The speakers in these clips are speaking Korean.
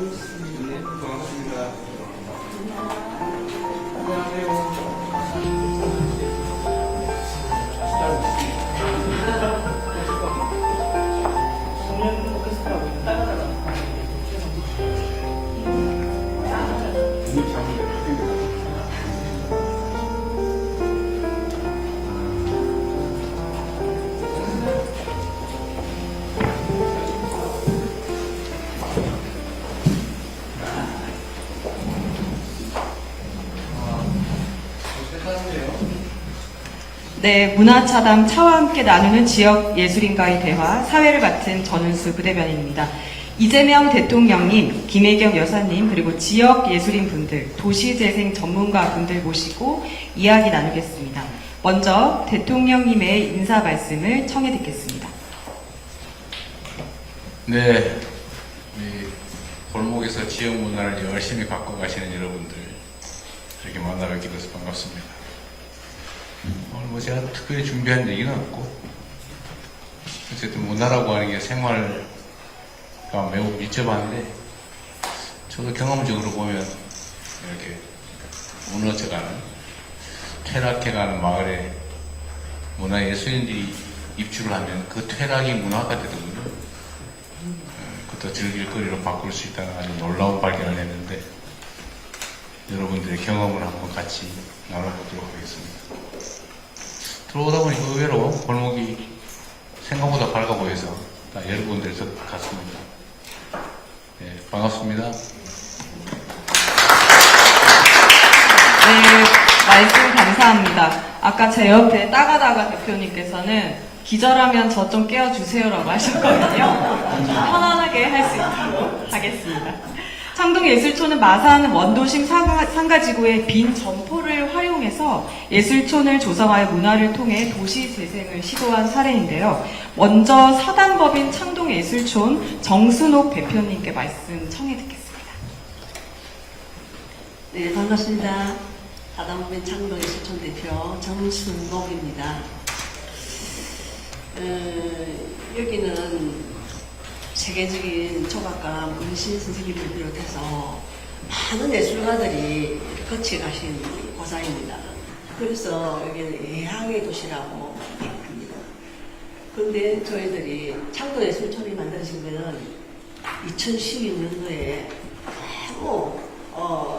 네, 반갑습니다. 안녕하세요. 소년 오케스트라고 따라다가 네, 문화차담 차와 함께 나누는 지역 예술인과의 대화, 사회를 맡은 전은수 부대변인입니다. 이재명 대통령님, 김혜경 여사님, 그리고 지역 예술인 분들, 도시재생 전문가 분들 모시고 이야기 나누겠습니다. 먼저 대통령님의 인사 말씀을 청해 듣겠습니다. 네, 우리 골목에서 지역 문화를 열심히 갖고 가시는 여러분들 이렇게 만나 뵙게 돼서 반갑습니다. 오늘 뭐 제가 특별히 준비한 얘기는 없고, 어쨌든 문화라고 하는 게 생활과 매우 밀접한데, 저도 경험적으로 보면 이렇게 무너져가는, 퇴락해가는 마을에 문화예술인들이 입주를 하면 그 퇴락이 문화가 되더군요. 그것도 즐길 거리로 바꿀 수 있다는 아주 놀라운 발견을 했는데, 여러분들의 경험을 한번 같이 나눠보도록 하겠습니다. 들어오다 보니까 의외로 골목이 생각보다 밝아 보여서 여러분들 같습니다. 네, 반갑습니다. 네, 말씀 감사합니다. 아까 제 옆에 따가다가 대표님께서는 기절하면 저 좀 깨워주세요라고 하셨거든요. 편안하게 할 수 있도록 하겠습니다. 창동예술촌은 마산 원도심 상가지구의 빈 점포를 활용해서 예술촌을 조성하여 문화를 통해 도시 재생을 시도한 사례인데요. 먼저 사단법인 창동예술촌 정순옥 대표님께 말씀 청해 듣겠습니다. 네, 반갑습니다. 사단법인 창동예술촌 대표 정순옥입니다. 여기는 세계적인 조각가 문신 선생님을 비롯해서 많은 예술가들이 거치 가신 고장입니다. 그래서 여기는 예향의 도시라고 합니다. 그런데 저희들이 창동예술촌이 만들어진 것은 2012년도에 너무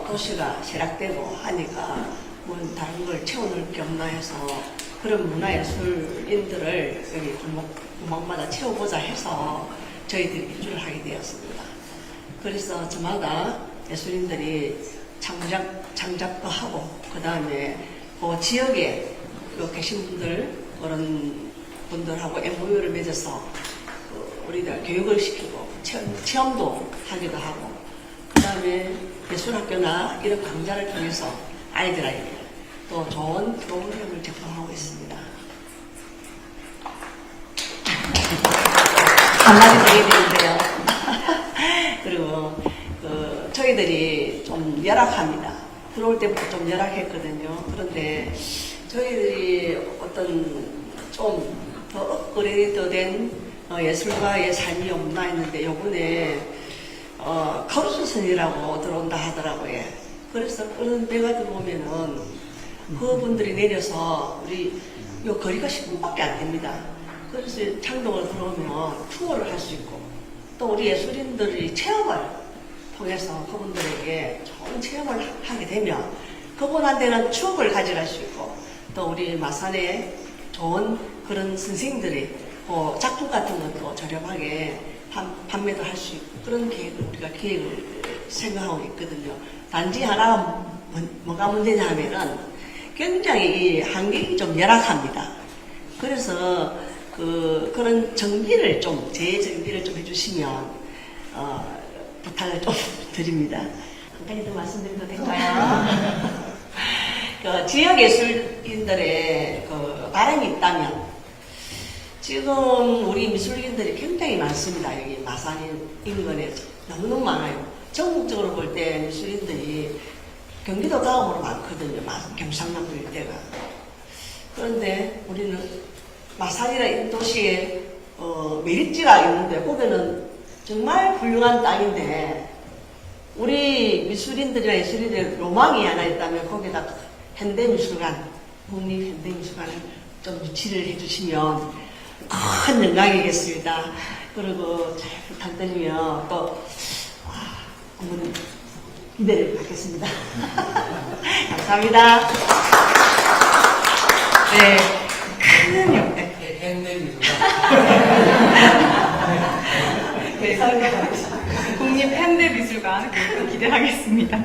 도시가 쇠락되고 하니까 뭐 다른 걸 채워넣을 게 없나 해서 그런 문화예술인들을 여기 구멍마다 채워보자 해서 저희들이 입주를 하게 되었습니다. 그래서 저마다 예술인들이 창작도 하고, 그 다음에 그 지역에 계신 분들, 그런 분들하고 MOU를 맺어서 우리들 교육을 시키고, 체험도 하기도 하고, 그 다음에 예술학교나 이런 강좌를 통해서 아이들에게 또 좋은 프로그램을 제공하고 있습니다. 한마디 드려야 되는데요. 그리고 저희들이 좀 열악합니다. 들어올 때부터 좀 열악했거든요. 그런데 저희들이 어떤 좀 더 업그레이드된 예술가의 삶이 없나 했는데 요번에 가로수선이라고 들어온다 하더라고요. 그래서 그런 배가 들어오면은 그분들이 내려서 우리 요 거리가 10분밖에 안 됩니다. 그래서 창동을 들어오면 투어를 할 수 있고, 또 우리 예술인들이 체험을 통해서 그분들에게 좋은 체험을 하게 되면 그분한테는 추억을 가져갈 수 있고, 또 우리 마산에 좋은 그런 선생님들이 작품 같은 것도 저렴하게 판매도 할 수 있고, 그런 계획을 우리가 생각하고 있거든요. 단지 하나 뭐가 문제냐 하면은 굉장히 이 환경이 좀 열악합니다. 그래서 그런 정비를 재정비를 좀 해주시면 부탁을 좀 드립니다. 한 가지 더 말씀드려도 될까요? 지역 예술인들의 바람이 있다면, 지금 우리 미술인들이 굉장히 많습니다. 여기 마산 인근에 너무너무 많아요. 전국적으로 볼 때 미술인들이 경기도 다음으로 많거든요. 경상남도 일대가. 그런데 우리는 마산이라는 도시에 메리지가 있는데, 거기는 정말 훌륭한 땅인데 미술인들이나 예술인들의 로망이 하나 있다면 거기다 현대미술관, 국립현대미술관을 좀 유치를 해주시면 큰 영광이겠습니다. 그리고 잘 부탁드리며 또 한번 기대를 갖겠습니다. 감사합니다. 네, 큰 역대. 네, 국립현대미술관 그 기대하겠습니다.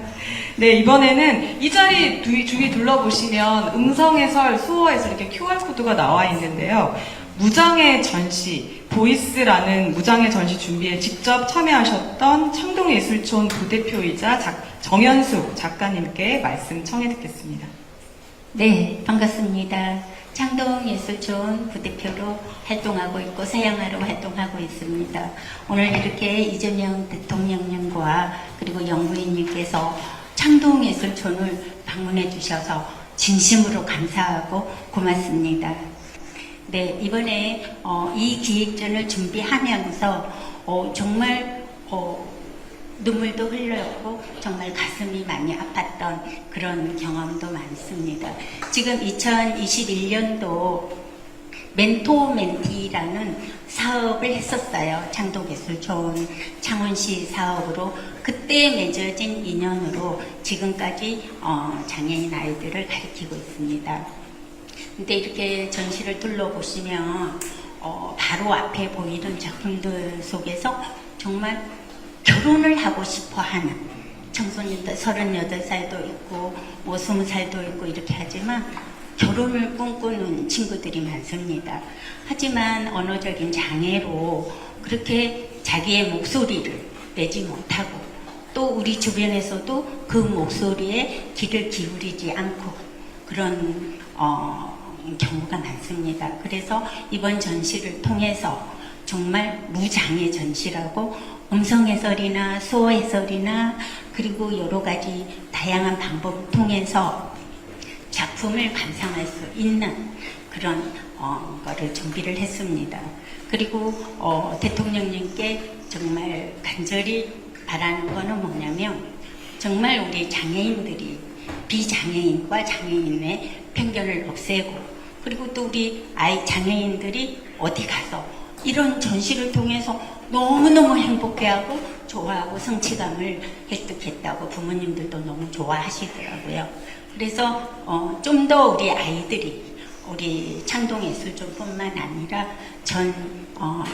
네, 이번에는 이 자리 주위 둘러보시면 음성해설, 수어해설 이렇게 QR코드가 나와 있는데요. 무장의 전시, 보이스라는 무장의 전시 준비에 직접 참여하셨던 창동예술촌 부대표이자 정현숙 작가님께 말씀 청해 듣겠습니다. 네, 반갑습니다. 창동예술촌 부대표로 활동하고 있고 서양화로 활동하고 있습니다. 오늘 이렇게 이재명 대통령님과 그리고 영부인님께서 창동예술촌을 방문해 주셔서 진심으로 감사하고 고맙습니다. 네, 이번에 이 기획전을 준비하면서 정말 눈물도 흘렸고 정말 가슴이 많이 아팠던 그런 경험도 많습니다. 지금 2021년도 멘토멘티라는 사업을 했었어요. 창동예술촌 창원시 사업으로 그때 맺어진 인연으로 지금까지 장애인 아이들을 가르치고 있습니다. 근데 이렇게 전시를 둘러보시면 바로 앞에 보이는 작품들 속에서 정말 결혼을 하고 싶어 하는 청소년들 38살도 있고 뭐 20살도 있고 이렇게 하지만 결혼을 꿈꾸는 친구들이 많습니다. 하지만 언어적인 장애로 그렇게 자기의 목소리를 내지 못하고 또 우리 주변에서도 그 목소리에 귀를 기울이지 않고 그런 경우가 많습니다. 그래서 이번 전시를 통해서 정말 무장애 전시라고 음성 해설이나 수어 해설이나 그리고 여러 가지 다양한 방법을 통해서 작품을 감상할 수 있는 그런 거를 준비를 했습니다. 그리고 대통령님께 정말 간절히 바라는 거는 뭐냐면 정말 우리 장애인들이 비장애인과 장애인의 편견을 없애고 그리고 또 우리 장애인들이 어디 가서 이런 전시를 통해서 너무너무 행복해하고 좋아하고 성취감을 획득했다고 부모님들도 너무 좋아하시더라고요. 그래서 좀 더 우리 아이들이 우리 창동예술촌뿐만 아니라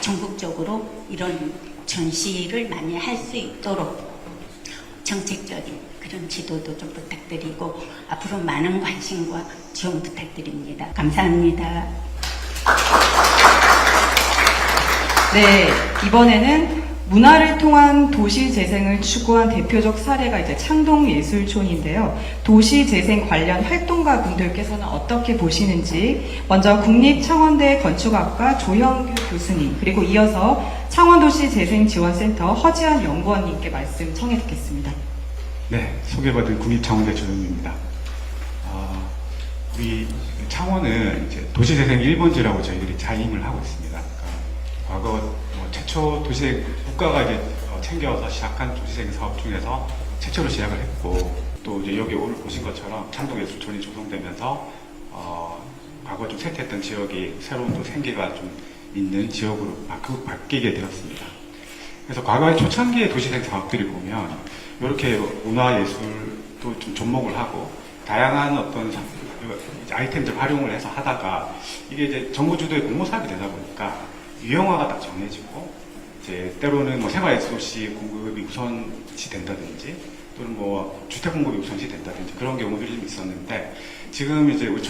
전국적으로 이런 전시를 많이 할 수 있도록 정책적인 그런 지도도 좀 부탁드리고 앞으로 많은 관심과 지원 부탁드립니다. 감사합니다. 네, 이번에는 문화를 통한 도시 재생을 추구한 대표적 사례가 이제 창동예술촌인데요. 도시 재생 관련 활동가 분들께서는 어떻게 보시는지 먼저 국립창원대 건축학과 조형규 교수님 그리고 이어서 창원도시재생지원센터 허지한 연구원님께 말씀 청해 듣겠습니다. 네, 소개받은 국립창원대 조형규입니다. 우리 창원은 이제 도시재생 1번지라고 저희들이 자임을 하고 있습니다. 과거 최초 도시재생 국가가 이제 챙겨서 시작한 도시재생 사업 중에서 최초로 시작을 했고 또 이제 여기 오늘 보신 것처럼 창동예술촌이 조성되면서 과거 좀 쇠퇴했던 지역이 새로운 또 생기가 좀 있는 지역으로 바뀌게 되었습니다. 그래서 과거의 초창기의 도시재생 사업들이 보면 이렇게 문화예술도 좀 접목을 하고 다양한 어떤 아이템들 활용을 해서 하다가 이게 이제 정부 주도의 공모 사업이 되다 보니까 유형화가 딱 정해지고 이제 때로는 뭐 생활예술시 공급이 우선시 된다든지 또는 뭐 주택 공급이 우선시 된다든지 그런 경우들이 좀 있었는데 지금 이제 우리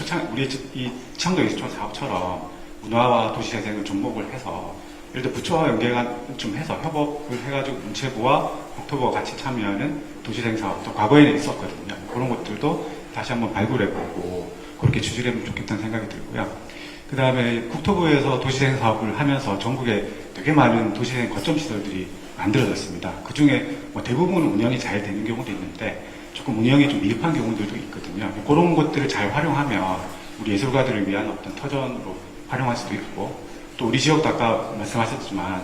이 창동예술촌 사업처럼 문화와 도시재생을 접목을 해서 예를 들어 부처와 연계가 좀 해서 협업을 해가지고 문체부와 국토부가 같이 참여하는 도시재생 사업도 과거에는 있었거든요. 그런 것들도 다시 한번 발굴해보고 그렇게 추진을 하면 좋겠다는 생각이 들고요. 그 다음에 국토부에서 도시재생 사업을 하면서 전국에 되게 많은 도시재생 거점 시설들이 만들어졌습니다. 그 중에 뭐 대부분은 운영이 잘 되는 경우도 있는데 조금 운영이 좀 미흡한 경우들도 있거든요. 그런 것들을 잘 활용하면 우리 예술가들을 위한 어떤 터전으로 활용할 수도 있고 또 우리 지역도 아까 말씀하셨지만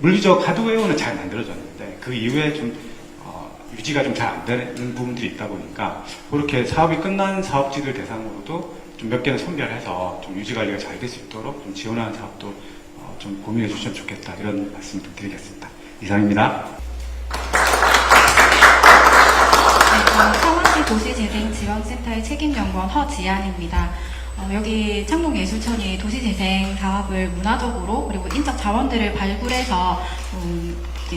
물리적 하드웨어는 잘 만들어졌는데 그 이후에 좀 유지가 좀 잘 안 되는 부분들이 있다 보니까 그렇게 사업이 끝난 사업지들 대상으로도 좀 몇 개는 선별해서 좀 유지 관리가 잘 될 수 있도록 좀 지원하는 사업도 좀 고민해 주시면 좋겠다 이런 말씀 좀 드리겠습니다. 이상입니다. 창원시 도시재생지원센터의 책임연구원 허지안입니다. 여기 창동예술촌이 도시재생 사업을 문화적으로 그리고 인적 자원들을 발굴해서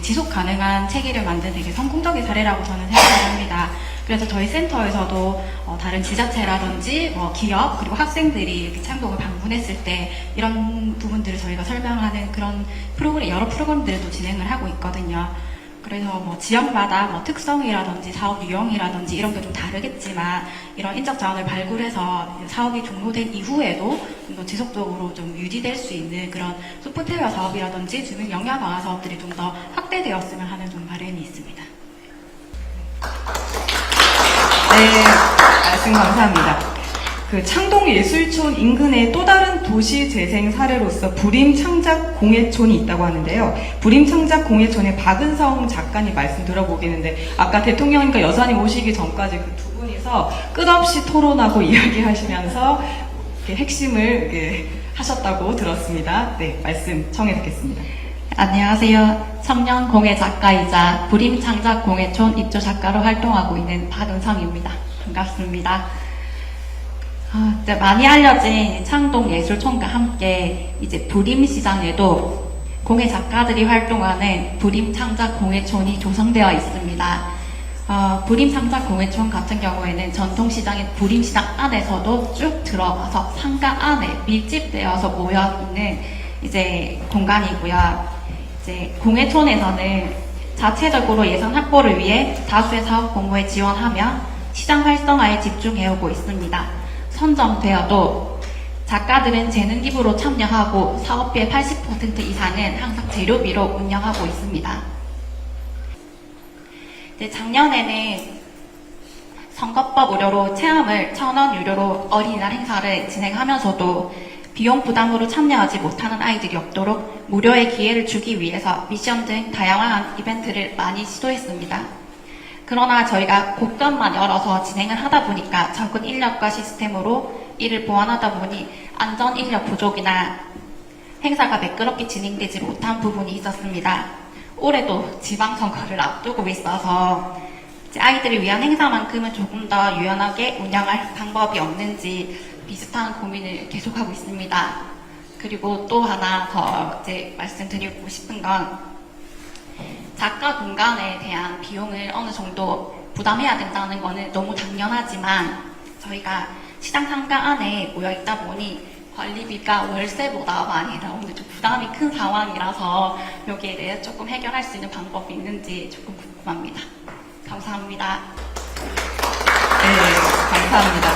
지속 가능한 체계를 만든 되게 성공적인 사례라고 저는 생각을 합니다. 그래서 저희 센터에서도 다른 지자체라든지 기업 그리고 학생들이 이렇게 창동을 방문했을 때 이런 부분들을 저희가 설명하는 그런 프로그램, 여러 프로그램들도 진행을 하고 있거든요. 그래서 지역마다 특성이라든지 사업 유형이라든지 이런 게 좀 다르겠지만 이런 인적 자원을 발굴해서 사업이 종료된 이후에도 좀 더 지속적으로 좀 유지될 수 있는 그런 소프트웨어 사업이라든지 주민 역량 강화 사업들이 좀 더 확대되었으면 하는 좀 바람이 있습니다. 네, 말씀 감사합니다. 그 창동예술촌 인근의 또 다른 도시재생 사례로서 부림창작공예촌이 있다고 하는데요. 부림창작공예촌의 박은성 작가님 말씀 들어보겠는데 아까 대통령님과 여사님 오시기 전까지 그 두 분이서 끝없이 토론하고 이야기하시면서 이렇게 핵심을 이렇게 하셨다고 들었습니다. 네, 말씀 청해 듣겠습니다. 안녕하세요. 청년 공예 작가이자 부림창작공예촌 입주 작가로 활동하고 있는 박은성입니다. 반갑습니다. 이제 많이 알려진 창동예술촌과 함께 이제 부림시장에도 공예 작가들이 활동하는 부림창작공예촌이 조성되어 있습니다. 부림창작공예촌 같은 경우에는 전통시장인 부림시장 안에서도 쭉 들어가서 상가 안에 밀집되어서 모여 있는 이제 공간이고요. 이제 공예촌에서는 자체적으로 예산 확보를 위해 다수의 사업 공모에 지원하며 시장 활성화에 집중해오고 있습니다. 선정되어도 작가들은 재능 기부로 참여하고 사업비의 80% 이상은 항상 재료비로 운영하고 있습니다. 작년에는 선거법 우려로 체험을 1,000원 유료로 어린이날 행사를 진행하면서도 비용 부담으로 참여하지 못하는 아이들이 없도록 무료의 기회를 주기 위해서 미션 등 다양한 이벤트를 많이 시도했습니다. 그러나 저희가 곳간만 열어서 진행을 하다 보니까 적은 인력과 시스템으로 이를 보완하다 보니 안전 인력 부족이나 행사가 매끄럽게 진행되지 못한 부분이 있었습니다. 올해도 지방선거를 앞두고 있어서 아이들을 위한 행사만큼은 조금 더 유연하게 운영할 방법이 없는지 비슷한 고민을 계속하고 있습니다. 그리고 또 하나 더 말씀드리고 싶은 건 작가 공간에 대한 비용을 어느 정도 부담해야 된다는 거는 너무 당연하지만 저희가 시장 상가 안에 모여 있다 보니 관리비가 월세보다 많이 나오는 좀 부담이 큰 상황이라서 여기에 대해 조금 해결할 수 있는 방법이 있는지 조금 궁금합니다. 감사합니다. 네, 감사합니다.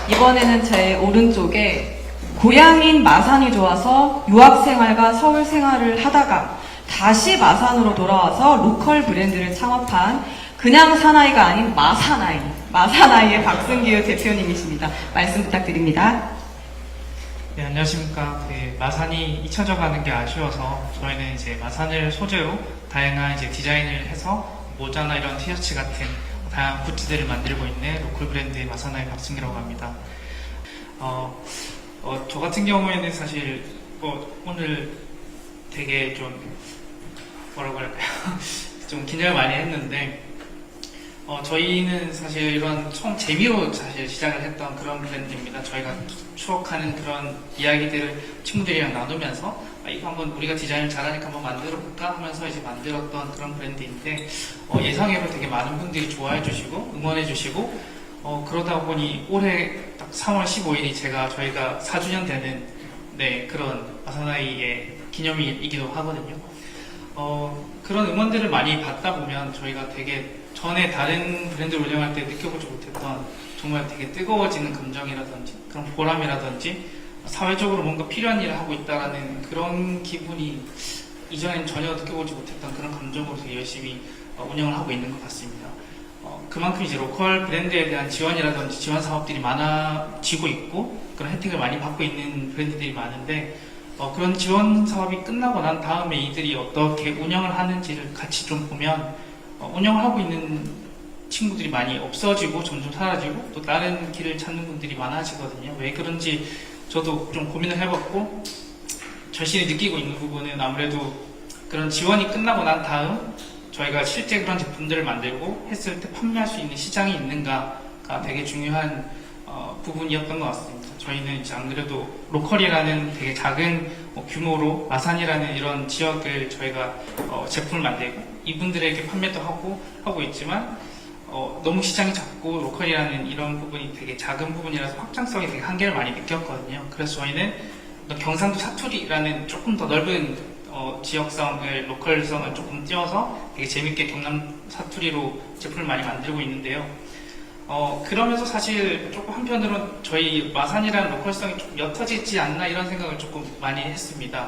이번에는 제 오른쪽에 고향인 마산이 좋아서 유학생활과 서울 생활을 하다가 다시 마산으로 돌아와서 로컬 브랜드를 창업한 그냥 사나이가 아닌 마사나이의 박승기우 대표님이십니다. 말씀 부탁드립니다. 네, 안녕하십니까. 마산이 잊혀져 가는 게 아쉬워서 저희는 이제 마산을 소재로 다양한 이제 디자인을 해서 모자나 이런 티셔츠 같은 다양한 굿즈들을 만들고 있는 로컬 브랜드의 마사나의 박승기라고 합니다. 저 같은 경우에는 사실 오늘 되게 좀 뭐라고 할까요? 좀 긴장을 많이 했는데 저희는 사실 이런 총 재미로 사실 시작을 했던 그런 브랜드입니다. 저희가 추억하는 그런 이야기들을 친구들이랑 나누면서 이거 한번 우리가 디자인을 잘하니까 한번 만들어 볼까 하면서 이제 만들었던 그런 브랜드인데 예상외로 되게 많은 분들이 좋아해 주시고 응원해 주시고 그러다 보니 올해 딱 3월 15일이 저희가 4주년 되는 그런 마사나이의 기념일이기도 하거든요. 그런 응원들을 많이 받다 보면 저희가 되게 전에 다른 브랜드를 운영할 때 느껴보지 못했던 정말 되게 뜨거워지는 감정이라든지 그런 보람이라든지 사회적으로 뭔가 필요한 일을 하고 있다라는 그런 기분이 이전엔 전혀 느껴보지 못했던 그런 감정으로 되게 열심히 운영을 하고 있는 것 같습니다. 그만큼 이제 로컬 브랜드에 대한 지원이라든지 지원 사업들이 많아지고 있고 그런 혜택을 많이 받고 있는 브랜드들이 많은데 그런 지원 사업이 끝나고 난 다음에 이들이 어떻게 운영을 하는지를 같이 좀 보면 운영을 하고 있는 친구들이 많이 없어지고 점점 사라지고 또 다른 길을 찾는 분들이 많아지거든요. 왜 그런지 저도 좀 고민을 해봤고 절실히 느끼고 있는 부분은 아무래도 그런 지원이 끝나고 난 다음 저희가 실제 그런 제품들을 만들고 했을 때 판매할 수 있는 시장이 있는가가 되게 중요한 부분이었던 것 같습니다. 저희는 이제 안 그래도 로컬이라는 되게 작은 규모로 마산이라는 이런 지역을 저희가 제품을 만들고 이분들에게 판매도 하고 있지만 너무 시장이 작고 로컬이라는 이런 부분이 되게 작은 부분이라서 확장성에 되게 한계를 많이 느꼈거든요. 그래서 저희는 경상도 사투리라는 조금 더 넓은 지역성을, 로컬성을 조금 띄워서 되게 재밌게 경남 사투리로 제품을 많이 만들고 있는데요. 그러면서 사실 조금 한편으로는 저희 마산이라는 로컬성이 조금 옅어지지 않나 이런 생각을 조금 많이 했습니다.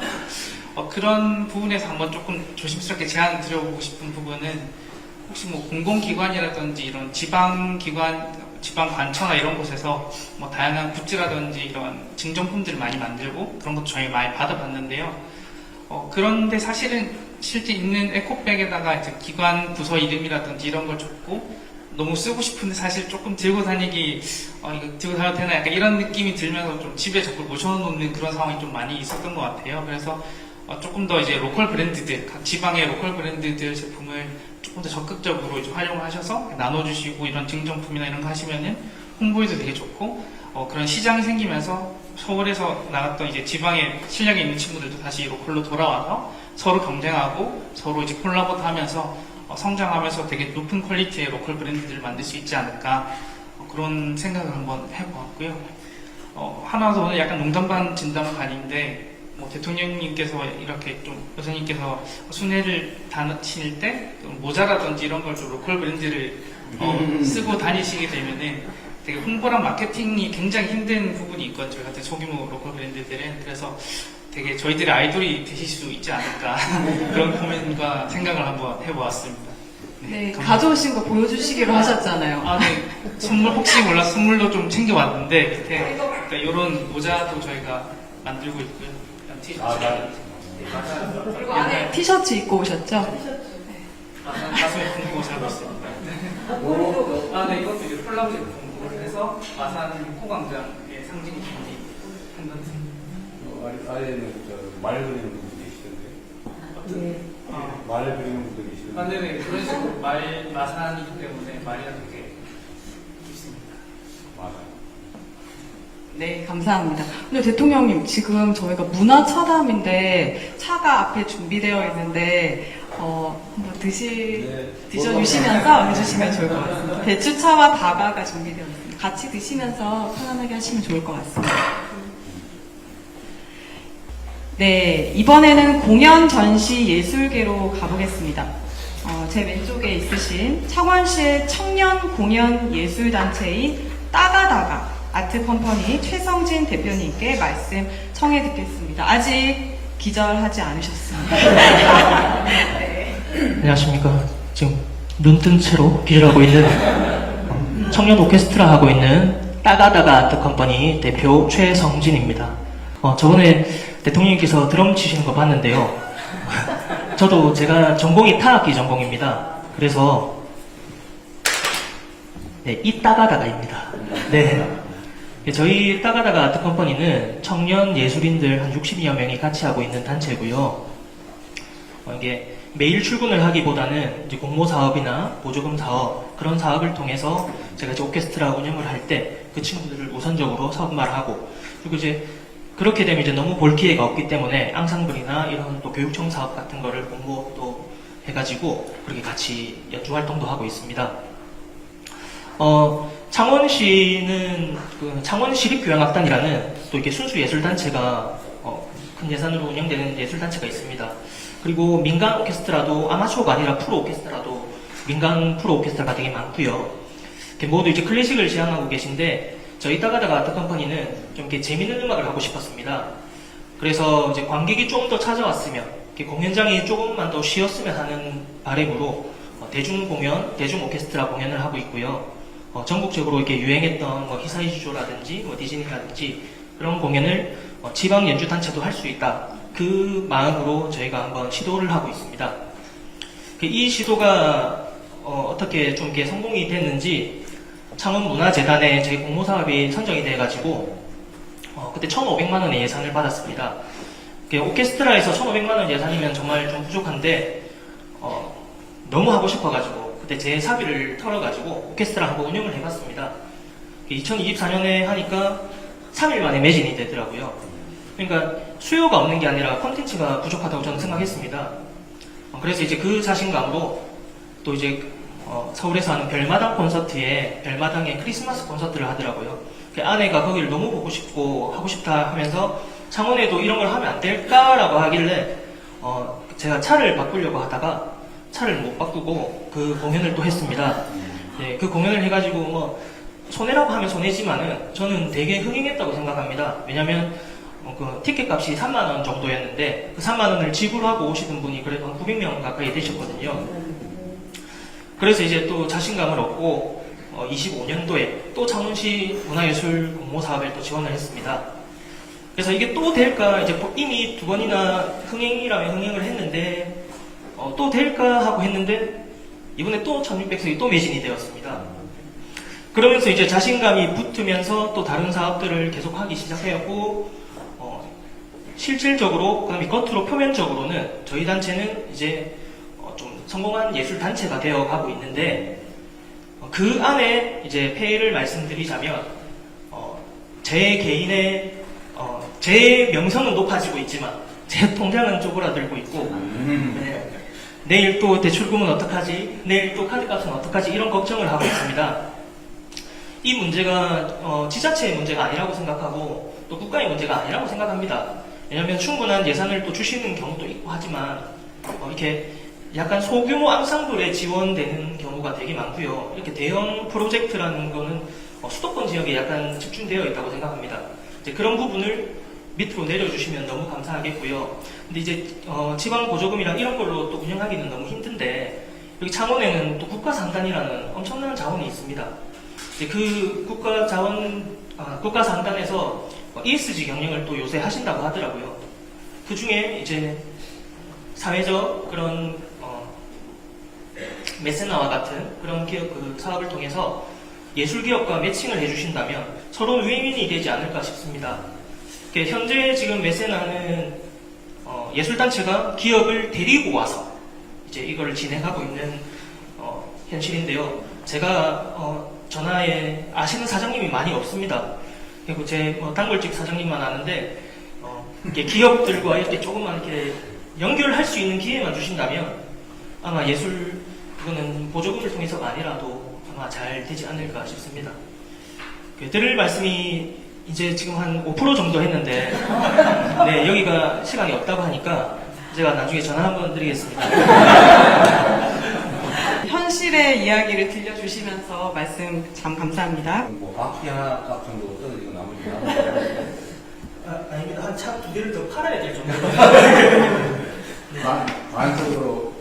그런 부분에서 한번 조금 조심스럽게 제안 드려보고 싶은 부분은 혹시 뭐 공공기관이라든지 이런 지방기관, 지방관처나 이런 곳에서 뭐 다양한 굿즈라든지 이런 증정품들을 많이 만들고 그런 것도 저희 많이 받아봤는데요. 그런데 사실은 실제 있는 에코백에다가 이제 기관 부서 이름이라든지 이런 걸 적고 너무 쓰고 싶은데 사실 조금 들고 다니기 이거 들고 다녀도 되나 약간 이런 느낌이 들면서 좀 집에 자꾸 모셔놓는 그런 상황이 좀 많이 있었던 것 같아요. 그래서 조금 더 이제 로컬 브랜드들, 각 지방의 로컬 브랜드들 제품을 조금 더 적극적으로 이제 활용을 하셔서 나눠주시고 이런 증정품이나 이런 거 하시면은 홍보에도 되게 좋고 그런 시장이 생기면서 서울에서 나갔던 이제 지방에 실력이 있는 친구들도 다시 로컬로 돌아와서 서로 경쟁하고 서로 이제 콜라보도 하면서 성장하면서 되게 높은 퀄리티의 로컬 브랜드들을 만들 수 있지 않을까 그런 생각을 한번 해보았고요. 하나 더 오늘 약간 농담 반 진담 반인데 대통령님께서 이렇게 좀 여사님께서 순회를 다니실 때 모자라든지 이런 걸 좀 로컬 브랜드를 쓰고 다니시게 되면은 되게 홍보랑 마케팅이 굉장히 힘든 부분이 있거든요. 저희 같은 소규모 로컬 브랜드들은. 그래서 되게 저희들의 아이돌이 되실 수 있지 않을까 그런 고민과 생각을 한번 해보았습니다. 네, 가져오신 거 보여주시기로 하셨잖아요. 네. 선물 혹시 몰라서 선물로 좀 챙겨왔는데 밑에 그러니까 이런 모자도 저희가 만들고 있고요. 티셔츠. 그리고 안에 티셔츠 입고 오셨죠? 가수의 공부 살고 있습니다. 네, 이것도 이제 콜라보 제품으로 해서 마산 호광장의 상징이 한 건데. 아래는 말 그리는 분들이 계시던데. 말 그리는 분들이 계시던데. 네네, 그런 식으로 마산이기 때문에 말이랑 되게 있습니다. 맞아요. 네, 감사합니다. 근데 대통령님, 지금 저희가 문화 차담인데 차가 앞에 준비되어 있는데 한번 드셔주시면서 해주시면 좋을 것 같습니다. 대추차와 다가가 준비되어 있습니다. 같이 드시면서 편안하게 하시면 좋을 것 같습니다. 네, 이번에는 공연 전시 예술계로 가보겠습니다. 제 왼쪽에 있으신 창원시의 청년 공연 예술단체인 따가다가 아트컴퍼니 최성진 대표님께 말씀 청해 듣겠습니다. 아직 기절하지 않으셨습니다. 네. 안녕하십니까. 지금 눈뜬 채로 기절하고 있는 청년 오케스트라 하고 있는 따가다가 아트컴퍼니 대표 최성진입니다. 저번에 대통령님께서 드럼 치시는 거 봤는데요. 저도 제가 전공이 타악기 전공입니다. 그래서 네, 이 따가다가입니다. 네. 저희 따가다가 아트컴퍼니는 청년 예술인들 한 60여 명이 같이 하고 있는 단체고요. 이게 매일 출근을 하기보다는 이제 공모 사업이나 보조금 사업 그런 사업을 통해서 제가 이제 오케스트라 운영을 할 때 그 친구들을 우선적으로 사업말하고 그리고 이제 그렇게 되면 이제 너무 볼 기회가 없기 때문에 앙상블이나 이런 또 교육청 사업 같은 거를 공모도 해가지고 그렇게 같이 연주 활동도 하고 있습니다. 창원시는 그 창원시립교향악단이라는 또 이렇게 순수 예술단체가 큰 예산으로 운영되는 예술단체가 있습니다. 그리고 민간 오케스트라도 아마추어가 아니라 프로 오케스트라도 민간 프로 오케스트라가 되게 많고요. 모두 이제 클래식을 지향하고 계신데 저희 따가다가 아트컴퍼니는 좀 이렇게 재밌는 음악을 하고 싶었습니다. 그래서 이제 관객이 좀 더 찾아왔으면 공연장이 조금만 더 쉬었으면 하는 바람으로 대중 공연, 대중 오케스트라 공연을 하고 있고요. 전국적으로 이렇게 유행했던 히사이주조라든지 디즈니라든지 그런 공연을 지방 연주 단체도 할 수 있다. 그 마음으로 저희가 한번 시도를 하고 있습니다. 이 시도가 어떻게 좀 이렇게 성공이 됐는지 창원문화재단에 저희 공모사업이 선정이 돼가지고 그때 1,500만 원의 예산을 받았습니다. 오케스트라에서 1,500만 원 예산이면 정말 좀 부족한데 너무 하고 싶어가지고 그때 제 사비를 털어가지고 오케스트라 한번 운영을 해봤습니다. 2024년에 하니까 3일 만에 매진이 되더라고요. 그러니까 수요가 없는 게 아니라 콘텐츠가 부족하다고 저는 생각했습니다. 그래서 이제 그 자신감으로 또 이제 서울에서 하는 별마당 콘서트에 별마당의 크리스마스 콘서트를 하더라고요. 아내가 거기를 너무 보고 싶고 하고 싶다 하면서 창원에도 이런 걸 하면 안 될까라고 하길래 제가 차를 바꾸려고 하다가 차를 못 바꾸고 그 공연을 또 했습니다. 네, 그 공연을 해가지고 뭐 손해라고 하면 손해지만은 저는 되게 흥행했다고 생각합니다. 왜냐면 그 티켓 값이 3만 원 정도였는데 그 3만 원을 지불하고 오시는 분이 그래도 한 900명 가까이 되셨거든요. 그래서 이제 또 자신감을 얻고 25년도에 또 창원시 문화예술 공모사업에 또 지원을 했습니다. 그래서 이게 또 될까 이제 이미 2번이나 흥행이라면 흥행을 했는데 또 될까 하고 했는데 이번에 또 1600석이 또 매진이 되었습니다. 그러면서 이제 자신감이 붙으면서 또 다른 사업들을 계속 하기 시작하였고 실질적으로 그다음에 겉으로 표면적으로는 저희 단체는 이제 좀 성공한 예술 단체가 되어 가고 있는데 그 안에 이제 폐해를 말씀드리자면 제 개인의 제 명성은 높아지고 있지만 제 통장은 쪼그라들고 있고 네. 내일 또 대출금은 어떡하지? 내일 또 카드값은 어떡하지? 이런 걱정을 하고 있습니다. 이 문제가 지자체의 문제가 아니라고 생각하고 또 국가의 문제가 아니라고 생각합니다. 왜냐하면 충분한 예산을 또 주시는 경우도 있고 하지만 이렇게 약간 소규모 앙상블에 지원되는 경우가 되게 많고요. 이렇게 대형 프로젝트라는 거는 수도권 지역에 약간 집중되어 있다고 생각합니다. 이제 그런 부분을 밑으로 내려주시면 너무 감사하겠고요. 근데 이제 지방 보조금이랑 이런 걸로 또 운영하기는 너무 힘든데 여기 창원에는 또 국가상단이라는 엄청난 자원이 있습니다. 이제 그 국가상단에서 ESG 경영을 또 요새 하신다고 하더라고요. 그 중에 이제 사회적 그런 메세나와 같은 그런 기업 그 사업을 통해서 예술 기업과 매칭을 해주신다면 서로 윈윈이 되지 않을까 싶습니다. 현재 지금 메세나는 예술단체가 기업을 데리고 와서 이제 이걸 진행하고 있는 현실인데요. 제가 전화에 아시는 사장님이 많이 없습니다. 그리고 제 단골집 사장님만 아는데 이렇게 기업들과 이렇게 조금만 이렇게 연결할 수 있는 기회만 주신다면 아마 예술 그거는 보조금을 통해서가 아니라도 아마 잘 되지 않을까 싶습니다. 드릴 말씀이 이제 지금 한 5% 정도 했는데 네, 여기가 시간이 없다고 하니까 제가 나중에 전화 한번 드리겠습니다. 현실의 이야기를 들려주시면서 말씀 참 감사합니다. 뭐 바퀴 하나 값 정도 떨어지고 나머지는 아닙니다. 한 차 2대를 더 팔아야 될 정도. 반석으로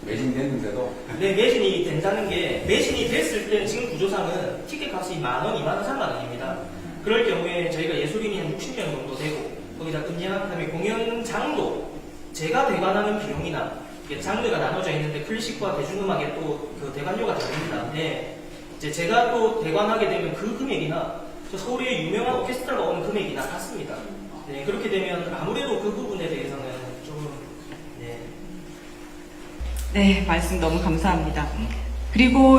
매진됐는데도 네, 매진이 된다는 게 매진이 됐을 때 지금 구조상은 티켓 값이 10,000원, 20,000원, 30,000원입니다. 그럴 경우에 저희가 예술인이 한 60명 정도 되고 거기다 음향, 그다음에 공연장도 제가 대관하는 비용이나 이게 장르가 나눠져 있는데 클래식과 대중음악에 또 그 대관료가 다릅니다. 네, 이제 제가 또 대관하게 되면 그 금액이나 저 서울의 유명한 오케스트라가 오는 금액이나 같습니다. 네, 그렇게 되면 아무래도 그 부분에 대해서는 좀 네, 말씀 너무 감사합니다. 그리고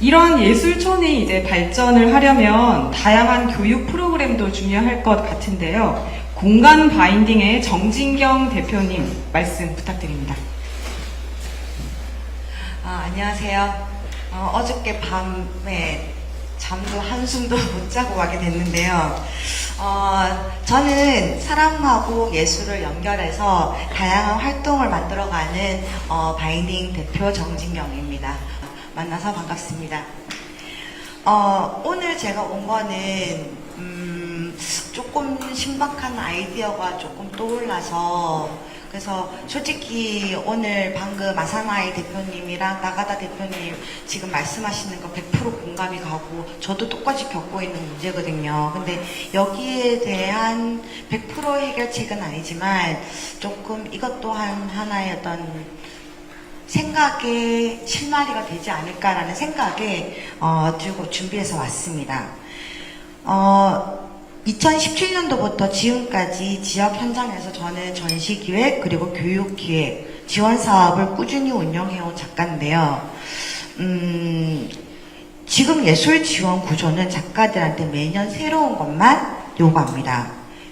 이런 예술촌이 이제 발전을 하려면 다양한 교육 프로그램도 중요할 것 같은데요. 공간 바인딩의 정진경 대표님 말씀 부탁드립니다. 안녕하세요. 어저께 밤에 잠도 한숨도 못 자고 가게 됐는데요. 저는 사람하고 예술을 연결해서 다양한 활동을 만들어가는 바인딩 대표 정진경입니다. 만나서 반갑습니다. 오늘 제가 온 거는 조금 신박한 아이디어가 조금 떠올라서 그래서 솔직히 오늘 방금 아사나이 대표님이랑 나가다 대표님 지금 말씀하시는 거 100% 공감이 가고 저도 똑같이 겪고 있는 문제거든요. 근데 여기에 대한 100% 해결책은 아니지만 조금 이것 또한 하나의 어떤 생각에 실마리가 되지 않을까라는 생각에 들고 준비해서 왔습니다. 2017년도부터 지금까지 지역 현장에서 저는 전시기획 그리고 교육기획 지원 사업을 꾸준히 운영해온 작가인데요. 지금 예술 지원 구조는 작가들한테 매년 새로운 것만 요구합니다.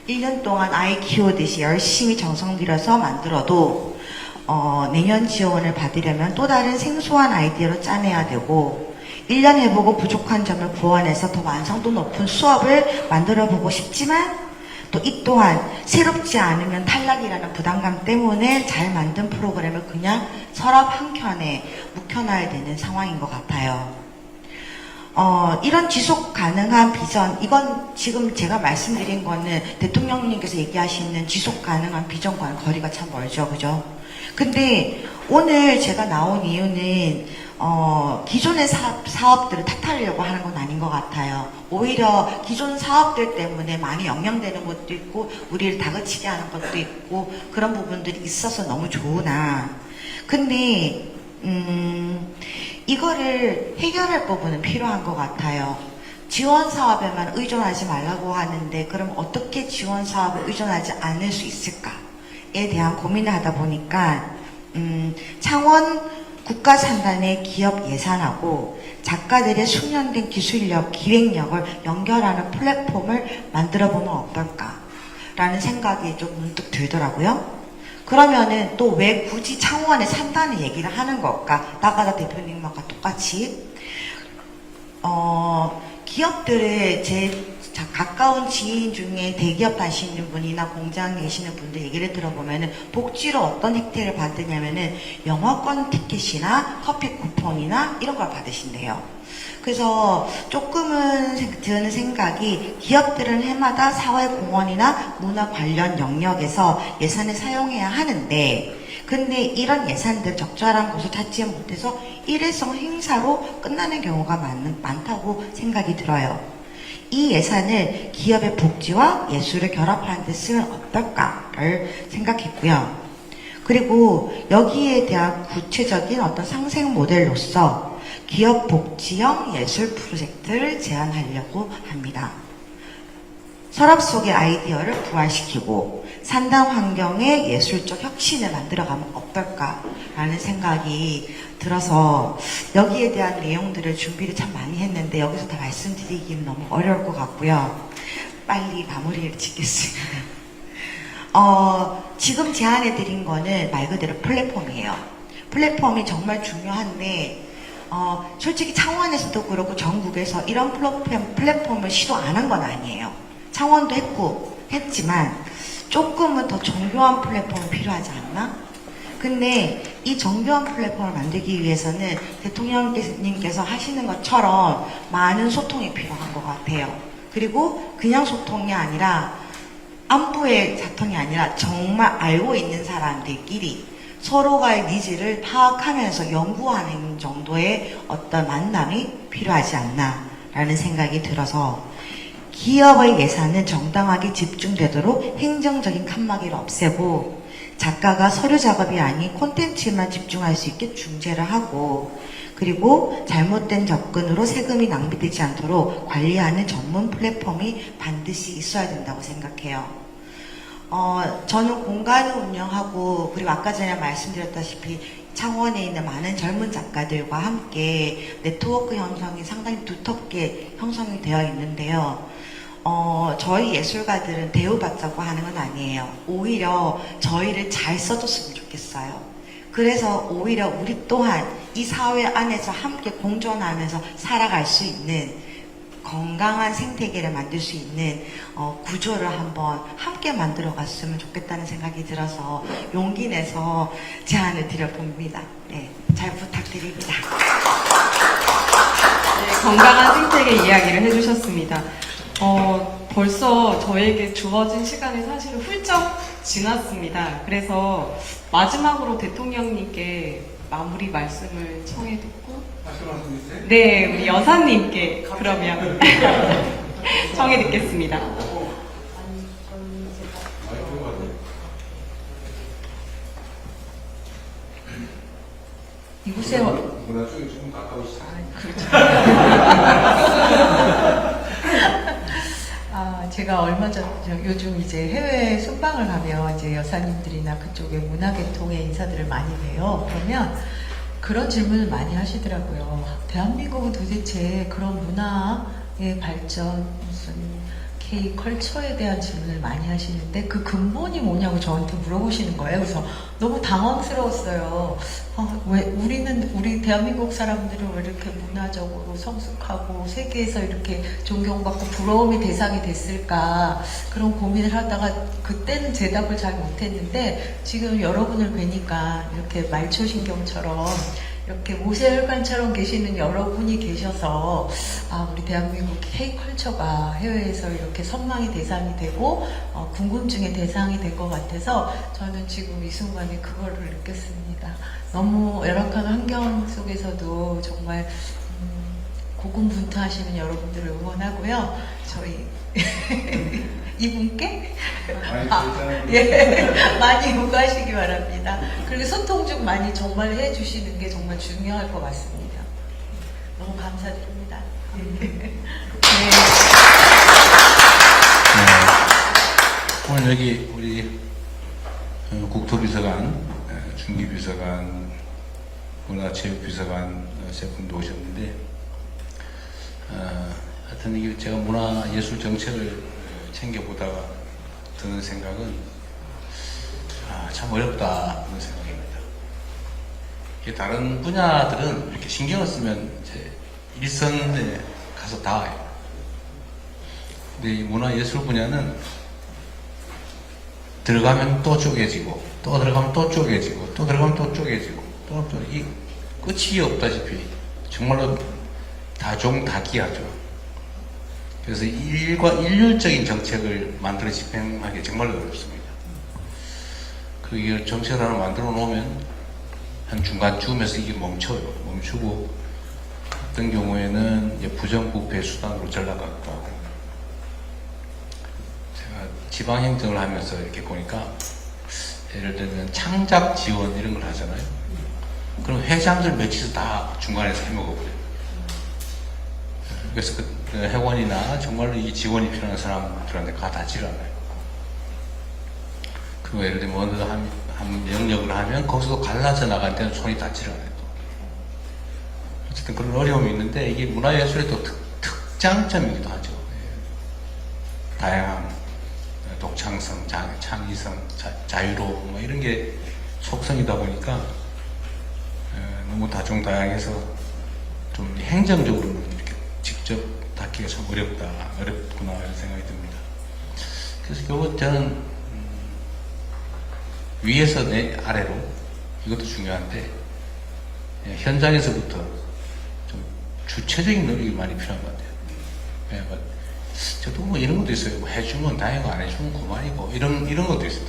1년 동안 아이 키우듯이 열심히 정성 들여서 만들어도 내년 지원을 받으려면 또 다른 생소한 아이디어로 짜내야 되고 1년 해보고 부족한 점을 보완해서 더 완성도 높은 수업을 만들어보고 싶지만 또 이 또한 새롭지 않으면 탈락이라는 부담감 때문에 잘 만든 프로그램을 그냥 서랍 한켠에 묵혀놔야 되는 상황인 것 같아요. 이런 지속 가능한 비전, 이건 지금 제가 말씀드린 거는 대통령님께서 얘기하시는 지속 가능한 비전과는 거리가 참 멀죠, 그죠? 근데 오늘 제가 나온 이유는 기존의 사업들을 탓하려고 하는 건 아닌 것 같아요. 오히려 기존 사업들 때문에 많이 영향되는 것도 있고 우리를 다그치게 하는 것도 있고 그런 부분들이 있어서 너무 좋으나 근데 이거를 해결할 부분은 필요한 것 같아요. 지원 사업에만 의존하지 말라고 하는데 그럼 어떻게 지원 사업에 의존하지 않을 수 있을까에 대한 고민을 하다 보니까 창원 국가산단의 기업 예산하고 작가들의 숙련된 기술력, 기획력을 연결하는 플랫폼을 만들어보면 어떨까라는 생각이 좀 문득 들더라고요. 그러면은 또 왜 굳이 창원의 산단의 얘기를 하는 걸까? 나가다 대표님과 똑같이 기업들의 제 가까운 지인 중에 대기업 다니시는 분이나 공장에 계시는 분들 얘기를 들어보면은 복지로 어떤 혜택을 받으냐면은 영화권 티켓이나 커피 쿠폰이나 이런 걸 받으신대요. 그래서 조금은 드는 생각이 기업들은 해마다 사회공헌이나 문화 관련 영역에서 예산을 사용해야 하는데 근데 이런 예산들 적절한 곳을 찾지 못해서 일회성 행사로 끝나는 경우가 많다고 생각이 들어요. 이 예산을 기업의 복지와 예술을 결합하는 데 쓰면 어떨까를 생각했고요. 그리고 여기에 대한 구체적인 어떤 상생 모델로서 기업 복지형 예술 프로젝트를 제안하려고 합니다. 서랍 속의 아이디어를 부활시키고 산단 환경의 예술적 혁신을 만들어가면 어떨까라는 생각이 들어서 여기에 대한 내용들을 준비를 참 많이 했는데 여기서 다 말씀드리기는 너무 어려울 것 같고요. 빨리 마무리를 짓겠습니다. 지금 제안해드린 거는 말 그대로 플랫폼이에요. 플랫폼이 정말 중요한데 솔직히 창원에서도 그렇고 전국에서 이런 플랫폼을 시도 안 한 건 아니에요. 창원도 했지만 조금은 더 정교한 플랫폼이 필요하지 않나? 근데 이 정교한 플랫폼을 만들기 위해서는 대통령님께서 하시는 것처럼 많은 소통이 필요한 것 같아요. 그리고 그냥 소통이 아니라 안부의 사통이 아니라 정말 알고 있는 사람들끼리 서로가의 니즈를 파악하면서 연구하는 정도의 어떤 만남이 필요하지 않나라는 생각이 들어서 기업의 예산은 정당하게 집중되도록 행정적인 칸막이를 없애고 작가가 서류 작업이 아닌 콘텐츠에만 집중할 수 있게 중재를 하고 그리고 잘못된 접근으로 세금이 낭비되지 않도록 관리하는 전문 플랫폼이 반드시 있어야 된다고 생각해요. 저는 공간을 운영하고 그리고 아까 전에 말씀드렸다시피 창원에 있는 많은 젊은 작가들과 함께 네트워크 형성이 상당히 두텁게 형성이 되어 있는데요. 저희 예술가들은 대우받자고 하는 건 아니에요. 오히려 저희를 잘 써줬으면 좋겠어요. 그래서 오히려 우리 또한 이 사회 안에서 함께 공존하면서 살아갈 수 있는 건강한 생태계를 만들 수 있는 구조를 한번 함께 만들어 갔으면 좋겠다는 생각이 들어서 용기 내서 제안을 드려봅니다. 네, 잘 부탁드립니다. 네, 건강한 생태계 이야기를 해주셨습니다. 벌써 저에게 주어진 시간이 사실 훌쩍 지났습니다. 그래서 마지막으로 대통령님께 마무리 말씀을 청해 듣고 네, 우리 여사님께 그러면 청해 듣겠습니다. 제가 얼마 전, 요즘 이제 해외 순방을 가면 이제 여사님들이나 그쪽의 문화계통의 인사들을 많이 봬요. 그러면 그런 질문을 많이 하시더라고요. 대한민국은 도대체 그런 문화의 발전, 무슨 K-컬처에 대한 질문을 많이 하시는데 그 근본이 뭐냐고 저한테 물어보시는 거예요. 그래서 너무 당황스러웠어요. 왜 우리 대한민국 사람들은 왜 이렇게 문화적으로 성숙하고 세계에서 이렇게 존경받고 부러움의 대상이 됐을까, 그런 고민을 하다가 그때는 대답을 잘 못했는데 지금 여러분을 뵈니까 이렇게 말초신경처럼 이렇게 모세혈관처럼 계시는 여러분이 계셔서 우리 대한민국 K-컬처가 해외에서 이렇게 선망의 대상이 되고 궁금증의 대상이 된 것 같아서 저는 지금 이 순간에 그거를 느꼈습니다. 너무 열악한 환경 속에서도 정말 고군분투하시는 여러분들을 응원하고요. 저희 이분께 많이 요구하시기 바랍니다. 그리고 소통 좀 많이 정말 해주시는 게 정말 중요할 것 같습니다. 너무 감사드립니다. 오늘 여기 우리 국토비서관, 중기비서관, 문화체육비서관 세 분도 오셨는데, 하여튼 이게 제가 문화예술 정책을 챙겨보다가 드는 생각은 참 어렵다 그런 생각입니다. 이게 다른 분야들은 이렇게 신경을 쓰면 이제 일선에 가서 닿아요. 근데 이 문화예술 분야는 들어가면 또 쪼개지고, 또 들어가면 또 쪼개지고, 또 들어가면 또 쪼개지고, 또 이 끝이 없다시피 정말로 다종다기하죠. 그래서 일률적인 정책을 만들어 집행하기 정말 어렵습니다. 그 정책을 하나 만들어 놓으면 한 중간쯤에서 이게 멈추고, 어떤 경우에는 이제 부정부패 수단으로 전락하기도 하고. 제가 지방행정을 하면서 이렇게 보니까, 예를 들면 창작 지원 이런 걸 하잖아요. 그럼 회장들 며칠 다 중간에서 해먹어버려요. 그래서 그 회원이나 정말로 이 지원이 필요한 사람들한테 가닿지를 않아요. 그리고 예를 들면 어느 한 영역을 하면 거기서 갈라져 나갈 때는 손이 닿지를 않아요. 어쨌든 그런 어려움이 있는데, 이게 문화예술의 또 특장점이기도 하죠. 다양함, 독창성, 창의성, 자유로움, 이런 게 속성이다 보니까 너무 다종다양해서 좀 행정적으로는 이렇게 직접 닿기가 참 어렵구나 이런 생각이 듭니다. 그래서 결국 저는 위에서 아래로, 이것도 중요한데 현장에서부터 좀 주체적인 노력이 많이 필요한 것 같아요. 저도 뭐 이런 것도 있어요. 뭐 해주면 다행이고 안 해주면 그만이고 이런 것도 있어요.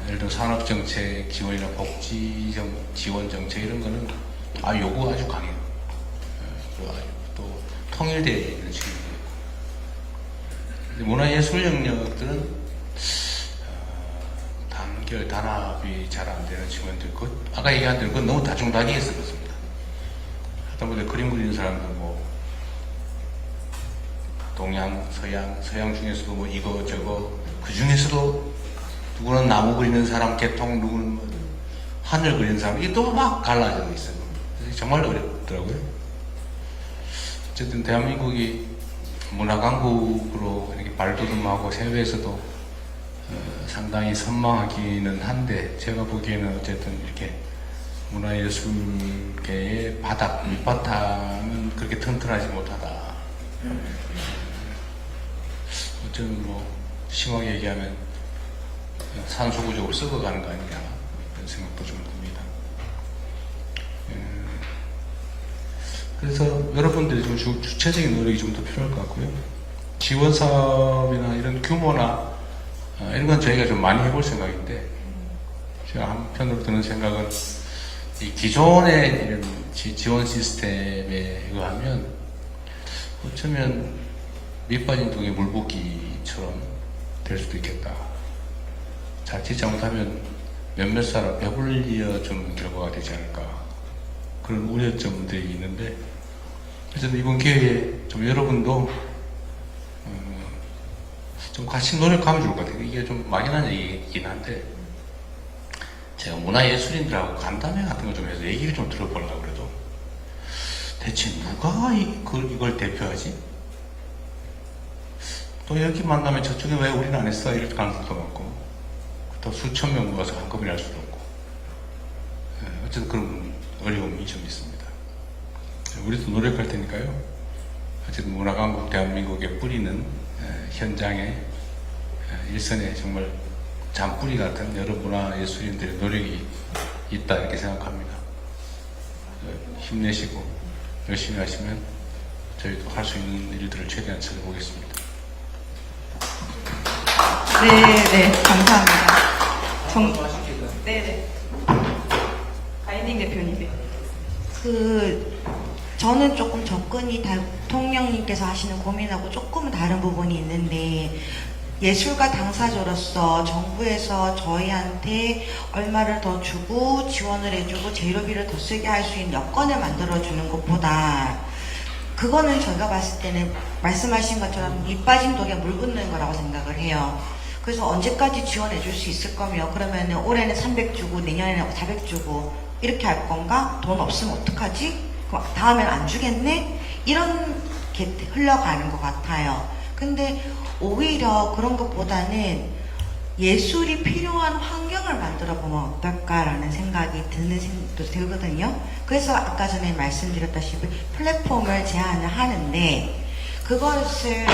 예를 들어 산업정책 지원이나 복지지원 정책 이런 거는 요구 아주 강해요. 그리고 또 통일되어 있는 측면이 있고. 문화예술 영역들은 단합이 잘 안 되는 측면도 있고, 아까 얘기한 대로 그건 너무 다중다기해서 그렇습니다. 하다 보니 그림 그리는 사람도 뭐 동양, 서양 중에서도 뭐 이거 저거, 그 중에서도 누구는 나무 그리는 사람, 개통, 누구는 뭐 하늘 그리는 사람, 이게 또 막 갈라져 있어요. 정말 어렵더라고요. 어쨌든 대한민국이 문화강국으로 이렇게 발돋움하고 해외에서도 상당히 선망하기는 한데, 제가 보기에는 어쨌든 이렇게 문화예술계의 밑바탕은 그렇게 튼튼하지 못하다. 어쩌면 뭐 심하게 얘기하면 산소구적으로 썩어가는 거 아니냐 이런 생각도 좀 듭니다. 그래서 여러분들이 좀 주체적인 노력이 좀 더 필요할 것 같고요. 지원 사업이나 이런 규모나 이런 건 저희가 좀 많이 해볼 생각인데, 제가 한편으로 드는 생각은 이 기존의 이런 지원 시스템에 의하면 어쩌면 밑빠진 독에 물 붓기처럼 될 수도 있겠다. 자칫 잘못하면 몇몇 사람 배불려 주는 결과가 되지 않을까, 그런 우려점들이 있는데 어쨌든 이번 기회에 좀 여러분도 좀 같이 노력하면 좋을 것 같아요. 이게 좀 막연한 얘기이긴 한데 제가 문화예술인들하고 간담회 같은 거 좀 해서 얘기를 좀 들어보려고 그래도 대체 누가 이걸 대표하지? 또 여기 만나면 저쪽에 왜 우리는 안 했어? 이럴 가능성도 많고 또 수천 명 모아서 한꺼번에 할 수도 없고 어쨌든 그런 어려움이 좀 있습니다. 우리도 노력할 테니까요. 어쨌든 문화강국 대한민국의 뿌리는 현장에 일선에 정말 잔뿌리 같은 여러 문화예술인들의 노력이 있다 이렇게 생각합니다. 힘내시고 열심히 하시면 저희도 할 수 있는 일들을 최대한 찾아보겠습니다. 네, 감사합니다. 네네. 가인닝 대표님. 저는 조금 접근이 대통령님께서 하시는 고민하고 조금은 다른 부분이 있는데, 예술가 당사자로서 정부에서 저희한테 얼마를 더 주고 지원을 해주고 재료비를 더 쓰게 할 수 있는 여건을 만들어주는 것보다, 그거는 저희가 봤을 때는 말씀하신 것처럼 밑 빠진 독에 물 붓는 거라고 생각을 해요. 그래서 언제까지 지원해 줄 수 있을 거며, 그러면 올해는 300 주고 내년에는 400 주고 이렇게 할 건가? 돈 없으면 어떡하지? 다음엔 안 주겠네? 이렇게 흘러가는 것 같아요. 근데 오히려 그런 것보다는 예술이 필요한 환경을 만들어 보면 어떨까라는 생각이 드는 생각도 들거든요. 그래서 아까 전에 말씀드렸다시피 플랫폼을 제안을 하는데, 그것을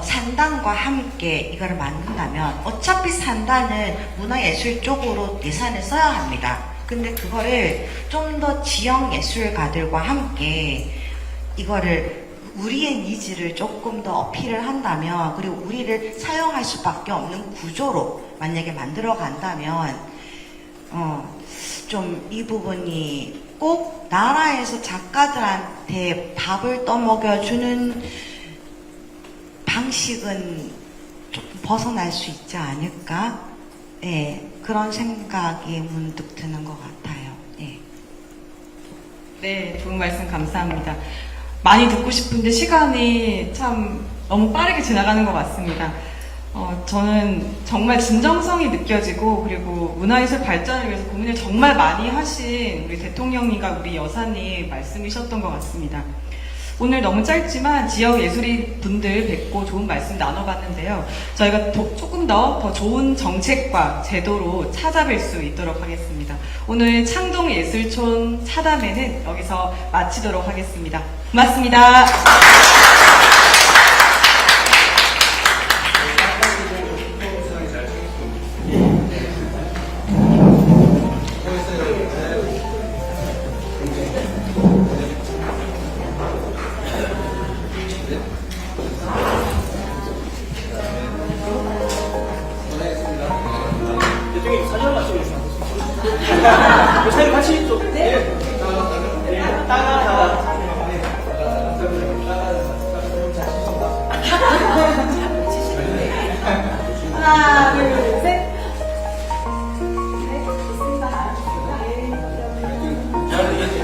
산단과 함께 이거를 만든다면, 어차피 산단은 문화예술 쪽으로 예산을 써야 합니다. 근데 그거를 좀 더 지역 예술가들과 함께 이거를 우리의 니즈를 조금 더 어필을 한다면, 그리고 우리를 사용할 수밖에 없는 구조로 만약에 만들어 간다면 좀 이 부분이 꼭 나라에서 작가들한테 밥을 떠먹여주는 방식은 조금 벗어날 수 있지 않을까? 네, 그런 생각이 문득 드는 것 같아요. 네. 네, 좋은 말씀 감사합니다. 많이 듣고 싶은데 시간이 참 너무 빠르게 지나가는 것 같습니다. 저는 정말 진정성이 느껴지고, 그리고 문화예술 발전을 위해서 고민을 정말 많이 하신 우리 대통령님과 우리 여사님 말씀이셨던 것 같습니다. 오늘 너무 짧지만 지역 예술인 분들 뵙고 좋은 말씀 나눠봤는데요. 저희가 조금 더 좋은 정책과 제도로 찾아뵐 수 있도록 하겠습니다. 오늘 창동예술촌 차담회는 여기서 마치도록 하겠습니다. 고맙습니다. 사진 같이 좀. 네. 따가. 하나, 둘, 셋. 잘 되겠지?